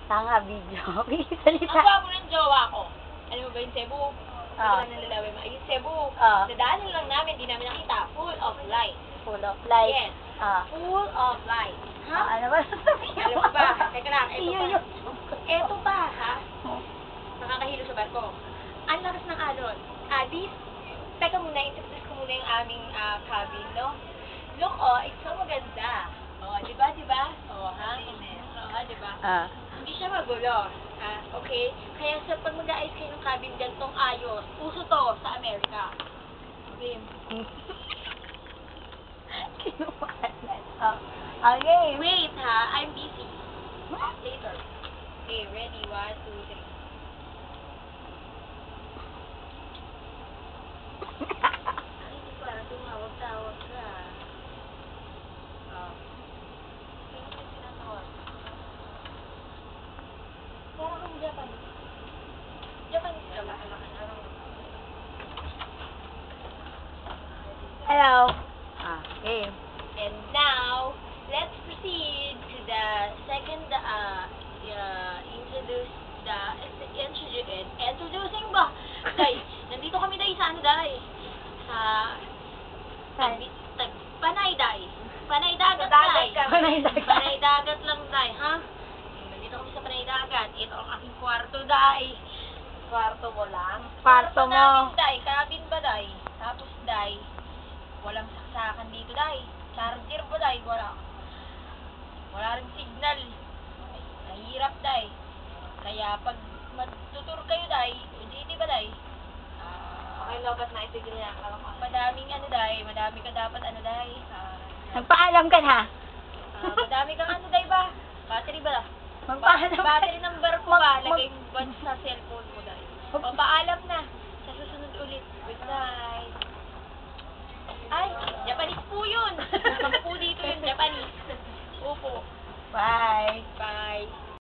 Tanga video. Ang Salita. gwapo ng jowa ko. Alam mo ba yung Cebu? Ito lang nalalawi mo. Yung Cebu, nadaanan lang namin, di namin nakita. Full of light. Full of light. Yes. Full of light. Ha? Ano ba sasabihin Alam mo ba? Teka lang, eto pa, ha? Nakakahilo sa barko. Ang lakas ng alon. Teka muna, introduce ko muna yung aming cabin, no? Look, it's so maganda. Diba? Ha? Diba? Hindi siya magulo. Okay? Kaya sa pag mag-aayos kayo ng cabin, gantong ayos. Uso to sa Amerika. Okay. Okay. Wait, ha? I'm busy. Later. Okay, ready? 1, 2, 3. Ay, di pa. Tumawag-tawag ka. Sino yung sinatawag? Parang kang Japanese. Japanese ka ba? Hello. Okay. And now, let's proceed to the second, introducing ba? Day, nandito kami day sa ano day? Sa Panay day. Panay dagat day. Panay dagat lang day, ha? Nandito kami sa Panay dagat. Ito ang aking kwarto day. Kwarto mo lang? Kwarto mo. Namin day, cabin ba day? Tapos day, walang saksakan dito day. Charger ba day? Wala rin signal. Nahirap day. Kaya pag magtutur kayo day, GT ba day? Okay, lobat na itigil niya. Madaming ano day, madami ka dapat ano day. Nagpaalam ka na. Madami kang ano day ba? Battery ba? Magpaalam ka. Battery ng barko ba? Lagay mo ba sa cellphone